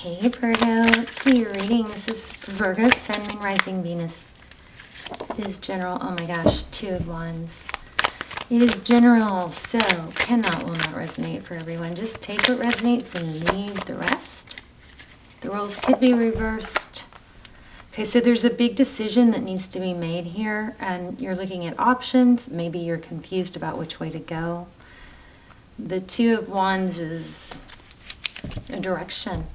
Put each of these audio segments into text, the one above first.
Hey Virgo, let's do your reading. This is Virgo, Sun, Moon, Rising, Venus. It is general. Oh my gosh, Two of Wands. It is general, so will not resonate for everyone. Just take what resonates and leave the rest. The roles could be reversed. Okay, so there's a big decision that needs to be made here, and you're looking at options. Maybe you're confused about which way to go. The Two of Wands is a direction.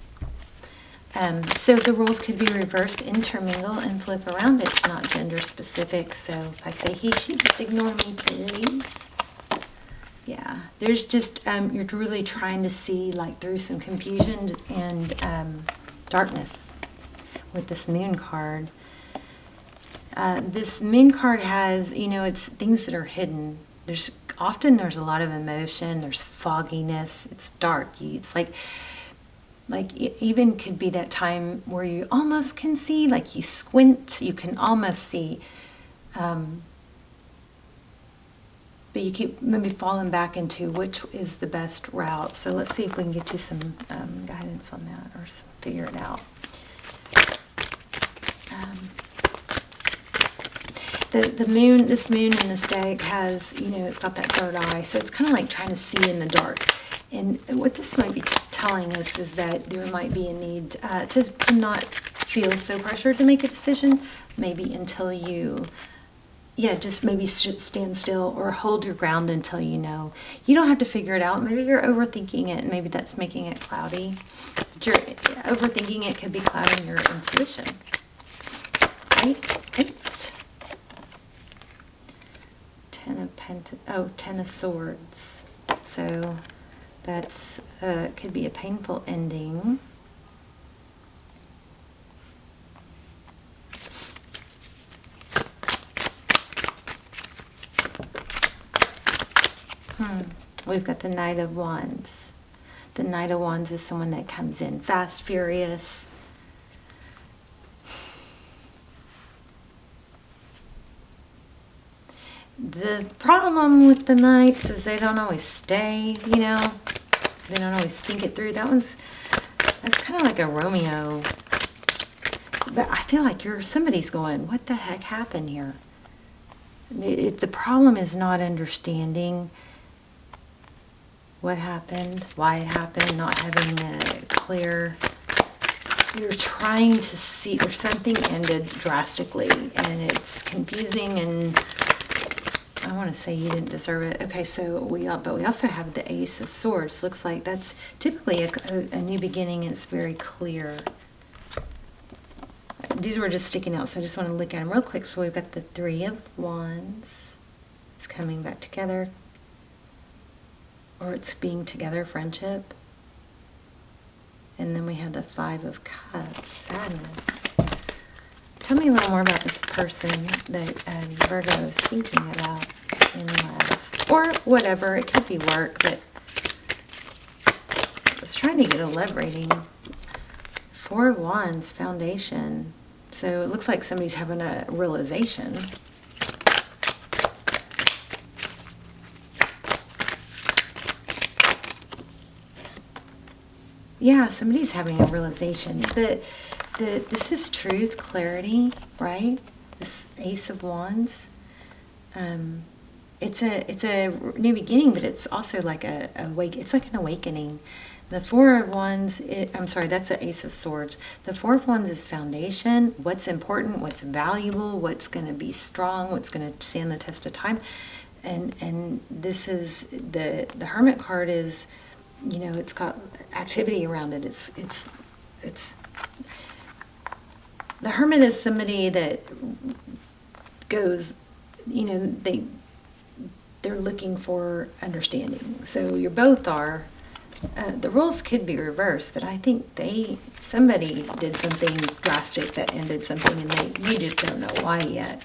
So the roles could be reversed, intermingle, and flip around. It's not gender specific, so if I say he, she, just ignore me, please. Yeah, there's just, you're really trying to see like through some confusion and darkness with this Moon card. This Moon card has, you know, it's things that are hidden. There's a lot of emotion, there's fogginess, it's dark. It's like it even could be that time where you almost can see, like you squint, you can almost see, but you keep maybe falling back into which is the best route. So let's see if we can get you some guidance on that, or figure it out. The moon, this moon in this deck has, you know, it's got that third eye, so it's kind of like trying to see in the dark. And what this might be just telling us is that there might be a need to not feel so pressured to make a decision, maybe until you, just maybe stand still or hold your ground until you know. You don't have to figure it out. Maybe you're overthinking it, and maybe that's making it cloudy. But overthinking it could be clouding your intuition. Right? Ten of Swords. So that's could be a painful ending. We've got the Knight of Wands. The Knight of Wands is someone that comes in fast, furious. The problem with the Knights is they don't always stay, you know. They don't always think it through. That's kind of like a Romeo. But I feel like somebody's going, what the heck happened here? The problem is not understanding what happened, why it happened, not having a clear. You're trying to see, or something ended drastically, and it's confusing, and I want to say you didn't deserve it. Okay, so but we also have the Ace of Swords. Looks like that's typically a new beginning, and it's very clear. These were just sticking out, so I just want to look at them real quick. So we've got the Three of Wands. It's coming back together, or it's being together, friendship. And then we have the Five of Cups, sadness. Tell me a little more about this person that Virgo is thinking about in love. Or whatever, it could be work, but I was trying to get a love reading. Four of Wands, foundation. So it looks like somebody's having a realization. Yeah, somebody's having a realization that this is truth, clarity, right? This Ace of Wands. It's a new beginning, but it's also like it's like an awakening. The Four of Wands, that's an Ace of Swords. The Four of Wands is foundation, what's important, what's valuable, what's going to be strong, what's going to stand the test of time. And this is, the Hermit card is, you know, it's got activity around it. It's the Hermit is somebody that goes, you know, they're looking for understanding. So you both are. The roles could be reversed, but I think somebody did something drastic that ended something, and you just don't know why yet.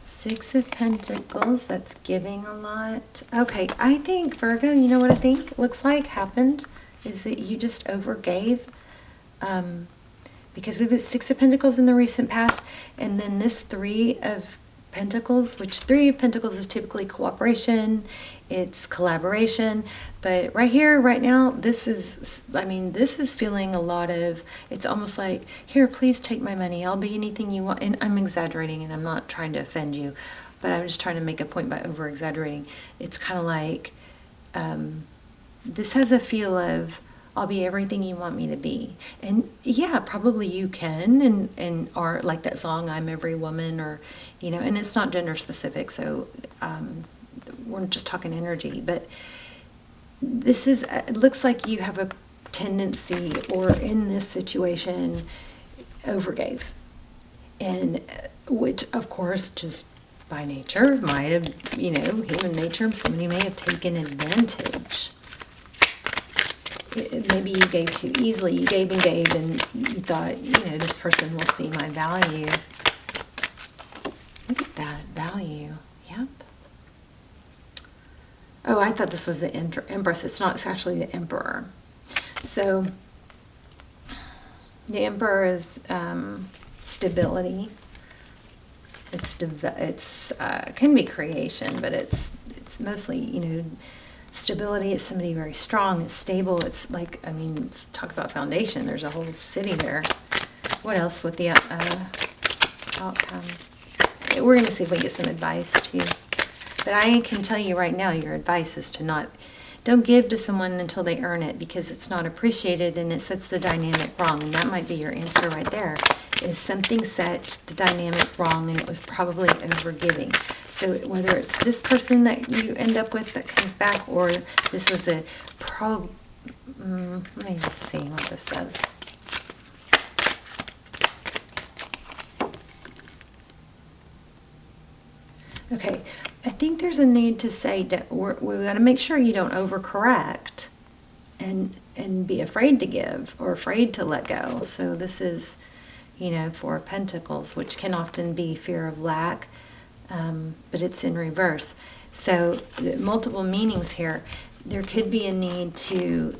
Six of Pentacles, that's giving a lot. Okay, I think, Virgo, you know what I think looks like happened is that you just overgave. Because we have Six of Pentacles in the recent past, and then this Three of Pentacles, which Three of Pentacles is typically cooperation, it's collaboration, but right here, right now, this is, I mean, this is feeling a lot of, it's almost like, here, please take my money, I'll be anything you want, and I'm exaggerating, and I'm not trying to offend you, but I'm just trying to make a point by over-exaggerating. It's kind of like, this has a feel of, I'll be everything you want me to be. And yeah, probably you can, and are like that song, I'm Every Woman, or, you know, and it's not gender specific, so we're just talking energy, but this is, it looks like you have a tendency, or in this situation, overgave. And which, of course, just by nature, might have, you know, human nature, somebody may have taken advantage. Maybe you gave too easily. You gave, and you thought, you know, this person will see my value. Look at that, value. Yep. Oh, I thought this was the Empress. It's not. It's actually the Emperor. So, the Emperor is stability. It can be creation, but it's mostly, you know, stability. It's somebody very strong. It's stable. It's like, I mean, talk about foundation. There's a whole city there. What else with the outcome? We're going to see if we get some advice too. But I can tell you right now, your advice is to don't give to someone until they earn it, because it's not appreciated and it sets the dynamic wrong. And that might be your answer right there, is something set the dynamic wrong and it was probably overgiving. So whether it's this person that you end up with that comes back, or this was a let me just see what this says. Okay, I think there's a need to say that we got to make sure you don't overcorrect and be afraid to give or afraid to let go. So this is, you know, Four of Pentacles, which can often be fear of lack, but it's in reverse. So multiple meanings here. There could be a need to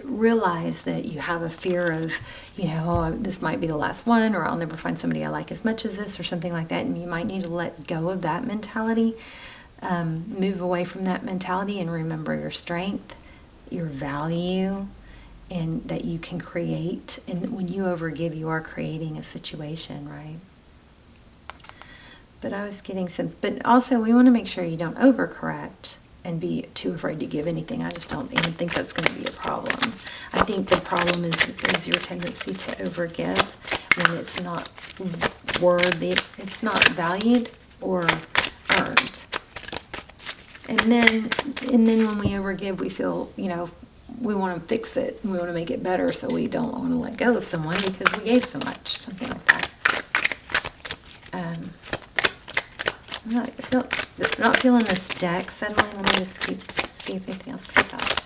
realize that you have a fear of, you know, oh, this might be the last one, or I'll never find somebody I like as much as this, or something like that, and you might need to let go of that mentality, move away from that mentality, and remember your strength, your value, and that you can create. And when you overgive, you are creating a situation, right? But I was getting some, but also we want to make sure you don't overcorrect and be too afraid to give anything. I just don't even think that's going to be a problem. I think the problem is your tendency to overgive when it's not worthy, it's not valued or earned. And then when we overgive, we feel, you know, we want to fix it and we want to make it better, so we don't want to let go of someone because we gave so much, something like that. I'm not feeling this deck suddenly. Let me just see if anything else comes out.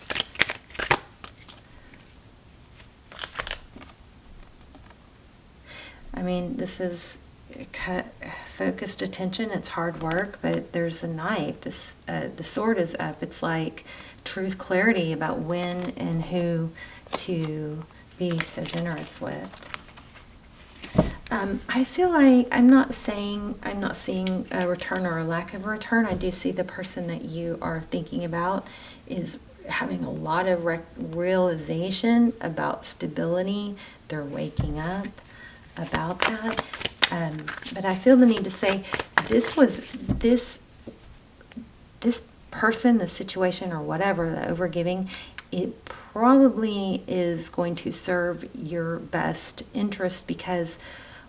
I mean, this is focused attention. It's hard work, but there's a knife. The sword is up. It's like truth, clarity about when and who to be so generous with. I feel like I'm not seeing a return or a lack of a return. I do see the person that you are thinking about is having a lot of realization about stability. They're waking up about that. But I feel the need to say this person, the situation, or whatever, the overgiving, it probably is going to serve your best interest, because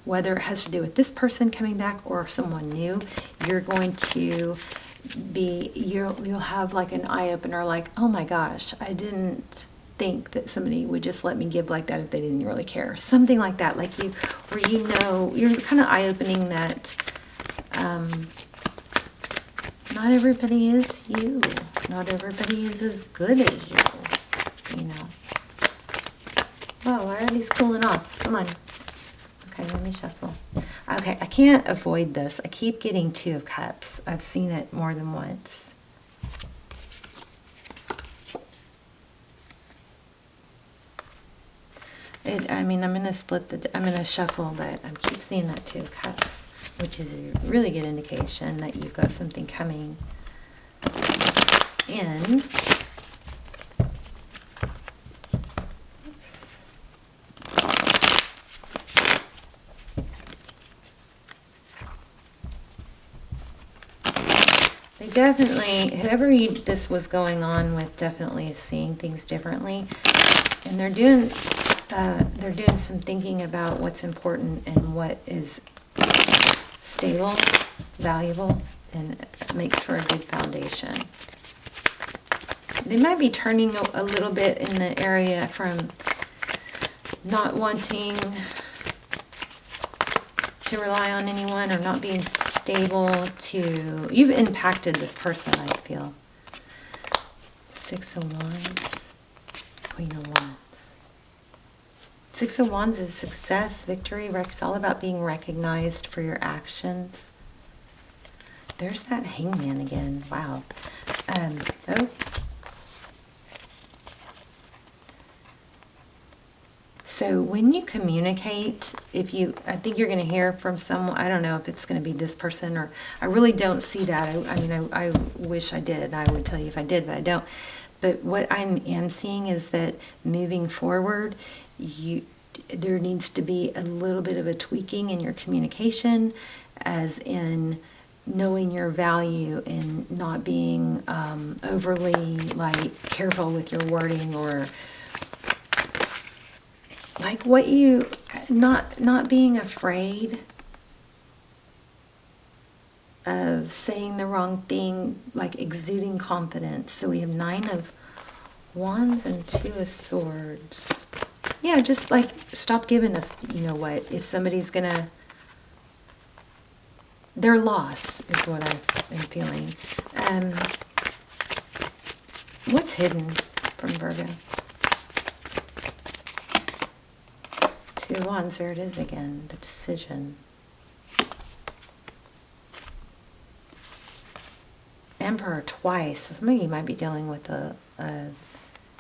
whether it has to do with this person coming back or someone new, you're going to be, you'll have like an eye-opener, like, oh my gosh, I didn't think that somebody would just let me give like that if they didn't really care. Something like that, like where you know, you're kind of eye-opening that not everybody is you. Not everybody is as good as you know. Whoa, why are these cooling off? Come on. Okay, let me shuffle. Okay, I can't avoid this. I keep getting Two of Cups. I've seen it more than once. I mean, I'm going to shuffle, but I keep seeing that Two of Cups. which is a really good indication that you've got something coming in. They definitely, whoever this was going on with definitely is seeing things differently, and they're doing some thinking about what's important and what is stable, valuable, and makes for a good foundation. They might be turning a little bit in the area from not wanting to rely on anyone or not being stable to, you've impacted this person, I feel. 6 of Wands, Queen of Wands. 6 of Wands is success, victory. It's all about being recognized for your actions. There's that Hangman again. Wow. Oh. So when you communicate, I think you're going to hear from someone. I don't know if it's going to be this person, or I really don't see that. I mean, I wish I did. I would tell you if I did, but I don't. But what I am seeing is that moving forward, there needs to be a little bit of a tweaking in your communication, as in knowing your value and not being overly careful with your wording, or not being afraid of saying the wrong thing, like exuding confidence. So we have 9 of Wands and 2 of Swords. Yeah, just stop giving if somebody's gonna, their loss is what I'm feeling. What's hidden from Virgo? 2 of Wands, there it is again, the decision. Emperor twice. Some of you might be dealing with a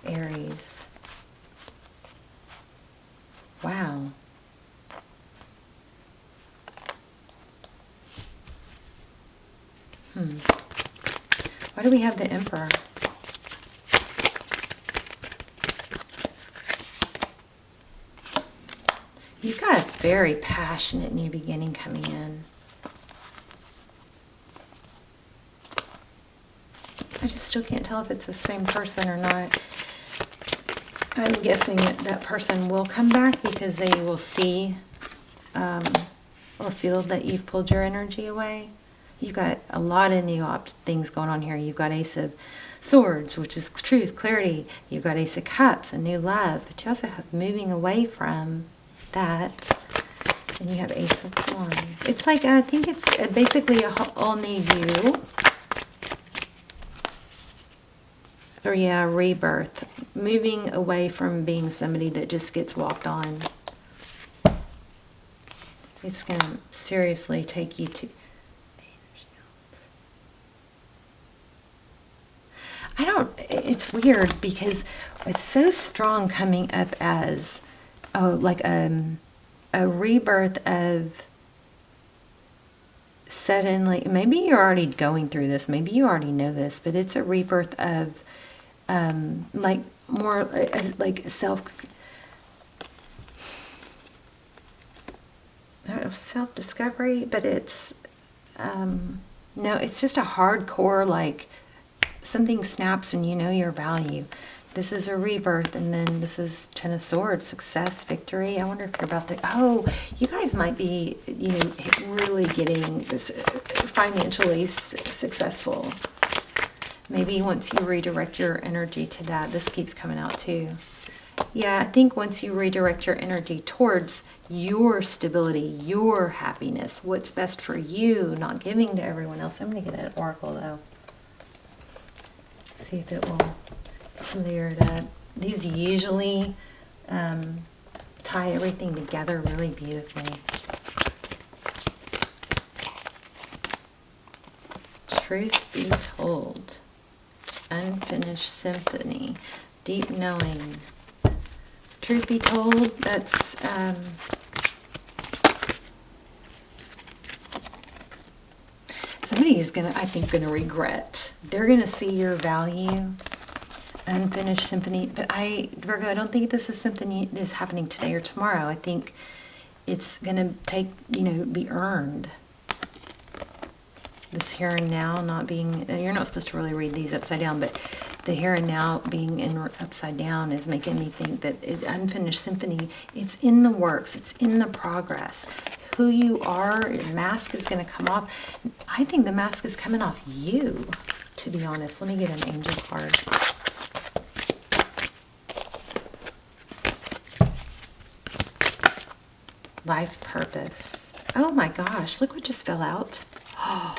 Aries. Wow. Why do we have the Emperor? You've got a very passionate new beginning coming in. I just still can't tell if it's the same person or not. I'm guessing that person will come back because they will see or feel that you've pulled your energy away. You've got a lot of new things going on here. You've got Ace of Swords, which is truth, clarity. You've got Ace of Cups, a new love. But you also have moving away from that. And you have Ace of Wands. It's like, I think it's basically a all new you. Or yeah, rebirth. Moving away from being somebody that just gets walked on. It's going to seriously take you to... it's weird because it's so strong coming up as, a rebirth of suddenly, maybe you're already going through this, maybe you already know this, but it's a rebirth of more self-discovery, but it's no, it's just a hardcore, something snaps and you know your value. This is a rebirth, and then this is 10 of Swords, success, victory. I wonder if you're about to, you guys might be, really getting this financially successful. Maybe once you redirect your energy to that, this keeps coming out too. Yeah, I think once you redirect your energy towards your stability, your happiness, what's best for you, not giving to everyone else. I'm going to get an oracle though. See if it will clear it up. These usually tie everything together really beautifully. Truth be told. Unfinished symphony. Deep knowing. Truth be told, that's somebody is gonna, I think, gonna regret. They're gonna see your value. Unfinished symphony. But Virgo, I don't think this is something that is happening today or tomorrow. I think it's gonna take, be earned. This here and now not being, you're not supposed to really read these upside down, but the here and now being upside down is making me think that unfinished symphony, it's in the works, it's in the progress. Who you are, your mask is going to come off. I think the mask is coming off you, to be honest. Let me get an angel card. Life purpose. Oh my gosh, look what just fell out. Oh.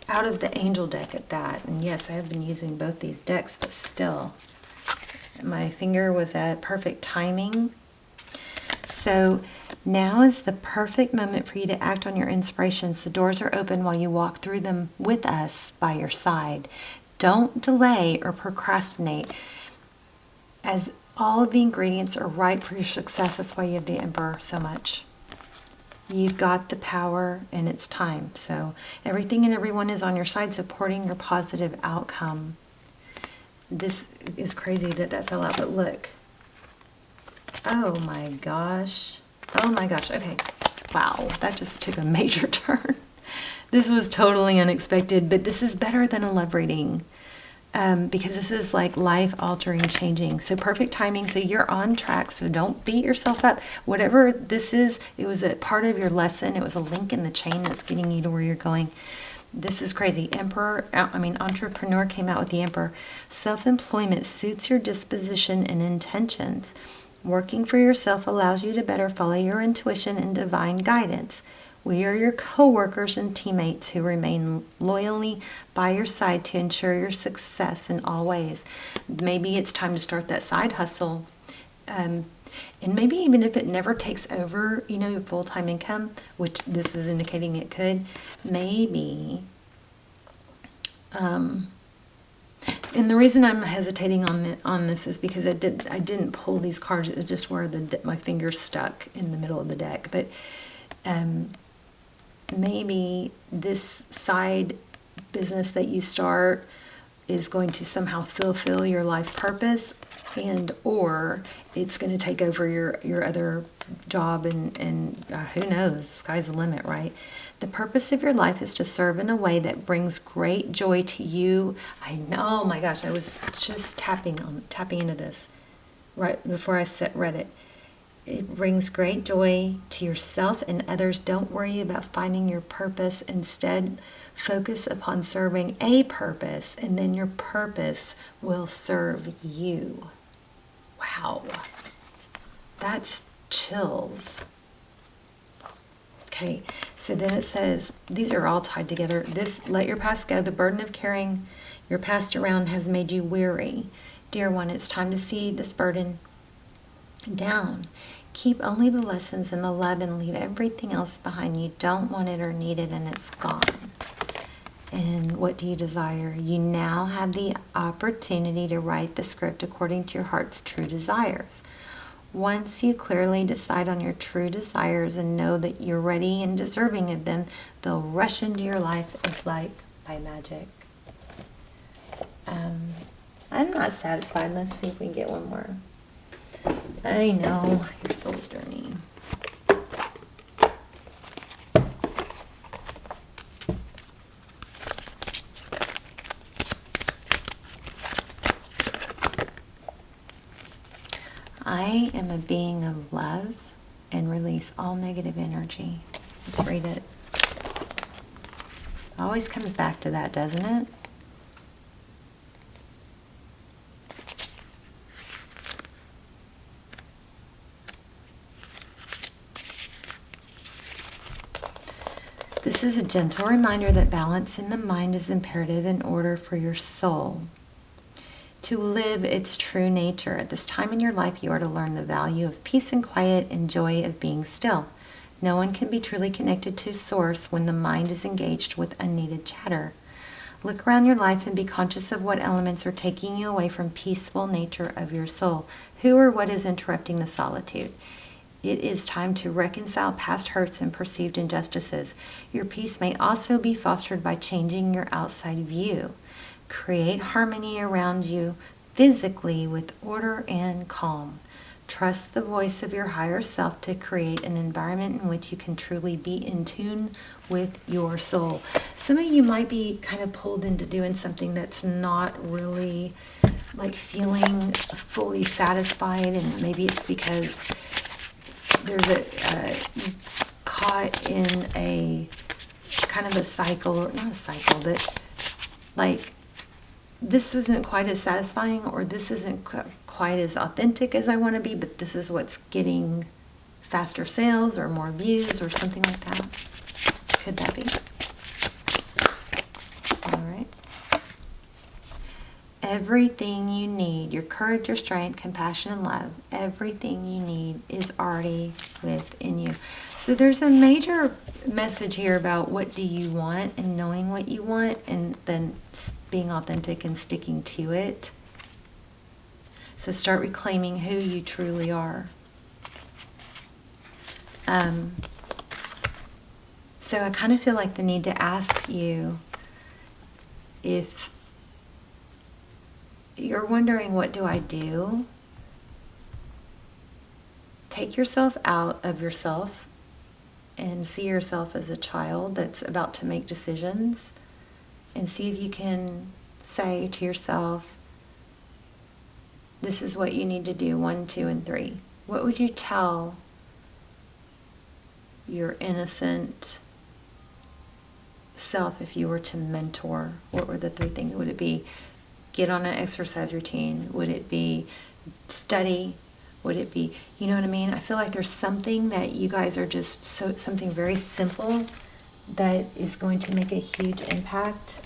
Out of the angel deck at that. And yes, I have been using both these decks, but still. My finger was at perfect timing. So now is the perfect moment for you to act on your inspirations. The doors are open while you walk through them with us by your side. Don't delay or procrastinate, as all of the ingredients are right for your success. That's why you have the Emperor so much. You've got the power and it's time. So everything and everyone is on your side supporting your positive outcome. This is crazy that fell out, but look. Oh my gosh. Oh my gosh. Okay. Wow. That just took a major turn. This was totally unexpected, but this is better than a love reading. Because this is like life-altering, changing. So perfect timing. So you're on track. So don't beat yourself up. Whatever this is, it was a part of your lesson. It was a link in the chain that's getting you to where you're going. This is crazy. Entrepreneur came out with the Emperor. Self-employment suits your disposition and intentions. Working for yourself allows you to better follow your intuition and divine guidance. We are your co-workers and teammates who remain loyally by your side to ensure your success in all ways. Maybe it's time to start that side hustle. And maybe even if it never takes over, your full-time income, which this is indicating it could, maybe. And the reason I'm hesitating on this is because I didn't pull these cards. It was just where my fingers stuck in the middle of the deck. But maybe this side business that you start is going to somehow fulfill your life purpose, or it's going to take over your other job, and who knows, sky's the limit, right? The purpose of your life is to serve in a way that brings great joy to you. I know, oh my gosh, I was just tapping into this right before I read it. It brings great joy to yourself and others. Don't worry about finding your purpose. Instead, focus upon serving a purpose, and then your purpose will serve you. Wow. That's chills. Okay, so then it says, these are all tied together. Let your past go. The burden of carrying your past around has made you weary. Dear one, it's time to see this burden down. Keep only the lessons and the love and leave everything else behind. You don't want it or need it, and it's gone. And what do you desire? You now have the opportunity to write the script according to your heart's true desires. Once you clearly decide on your true desires and know that you're ready and deserving of them, they'll rush into your life as like by magic. I'm not satisfied. Let's see if we can get one more. I know, your soul's journey. I am a being of love and release all negative energy. Let's read it. Always comes back to that, doesn't it? This is a gentle reminder that balance in the mind is imperative in order for your soul to live its true nature. At this time in your life, you are to learn the value of peace and quiet and joy of being still. No one can be truly connected to Source when the mind is engaged with unneeded chatter. Look around your life and be conscious of what elements are taking you away from peaceful nature of your soul. Who or what is interrupting the solitude? It is time to reconcile past hurts and perceived injustices. Your peace may also be fostered by changing your outside view. Create harmony around you physically with order and calm. Trust the voice of your higher self to create an environment in which you can truly be in tune with your soul. Some of you might be kind of pulled into doing something that's not really like feeling fully satisfied, and maybe it's because there's caught in a kind of a cycle, or not a cycle, but like this isn't quite as satisfying, or this isn't quite as authentic as I want to be, but this is what's getting faster sales or more views or something like that. Could that be? All right. Everything you need, your courage, your strength, compassion, and love, everything you need is already within you. So there's a major message here about what do you want, and knowing what you want, and then being authentic and sticking to it. So start reclaiming who you truly are. So I kind of feel like the need to ask you, if you're wondering, what do I do? Take yourself out of yourself and see yourself as a child that's about to make decisions, and see if you can say to yourself, this is what you need to do, 1, 2, and 3. What would you tell your innocent self if you were to mentor? What were the 3 things? Would it be get on an exercise routine? Would it be study? Would it be, you know what I mean? I feel like there's something that you guys are just something very simple that is going to make a huge impact.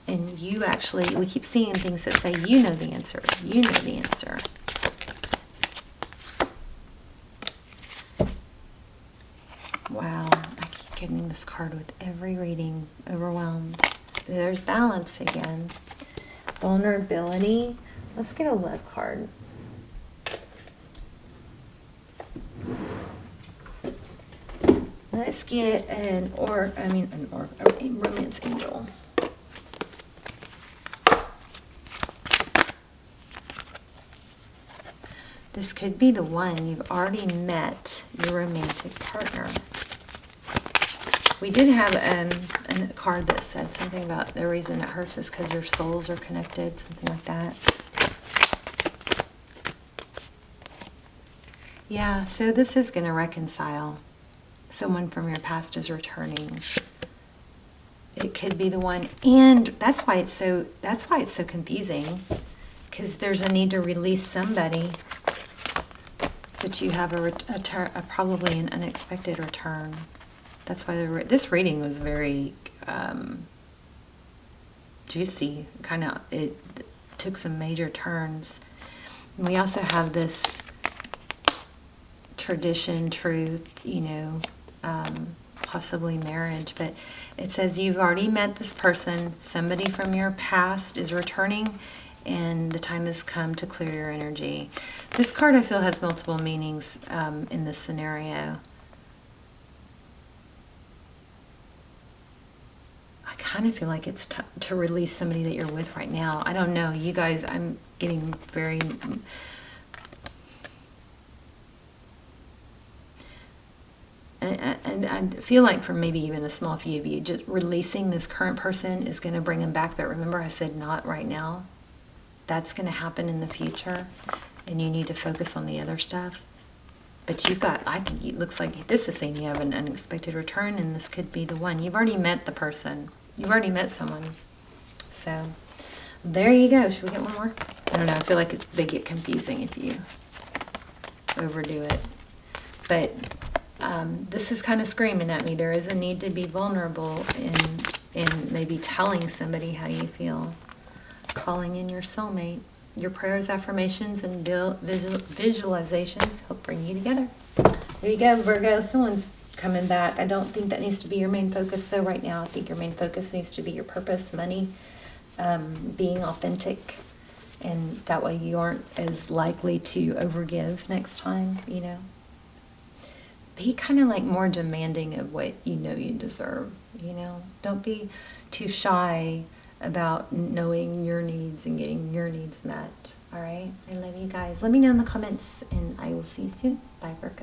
And you actually, we keep seeing things that say, you know the answer. You know the answer. Wow, I keep getting this card with every reading. Overwhelmed. There's balance again. Vulnerability. Let's get a love card. Let's get a romance angel. This could be the one. You've already met your romantic partner. We did have a card that said something about the reason it hurts is because your souls are connected, something like that. Yeah, so this is going to reconcile. Someone from your past is returning. It could be the one, and that's why it's so confusing, because there's a need to release somebody, but you have a probably an unexpected return. That's why this reading was very juicy. It took some major turns. And we also have this tradition, truth, possibly marriage, but it says you've already met this person. Somebody from your past is returning, and the time has come to clear your energy. This card, I feel, has multiple meanings in this scenario. I kind of feel like it's to release somebody that you're with right now. I don't know, you guys, I'm getting very... And I feel like for maybe even a small few of you, just releasing this current person is going to bring them back. But remember, I said not right now. That's going to happen in the future, and you need to focus on the other stuff. But you've got, I think it looks like this is saying you have an unexpected return, and this could be the one. You've already met the person. You've already met someone. So there you go. Should we get one more? I don't know. I feel like they get confusing if you overdo it. But this is kind of screaming at me. There is a need to be vulnerable in maybe telling somebody how you feel. Calling in your soulmate. Your prayers, affirmations, and visualizations help bring you together. There you go, Virgo. Someone's coming back. I don't think that needs to be your main focus, though, right now. I think your main focus needs to be your purpose, money, being authentic, and that way you aren't as likely to overgive next time, be kind of like more demanding of what you know you deserve, you know? Don't be too shy about knowing your needs and getting your needs met. All right? I love you guys. Let me know in the comments, and I will see you soon. Bye, Virgo.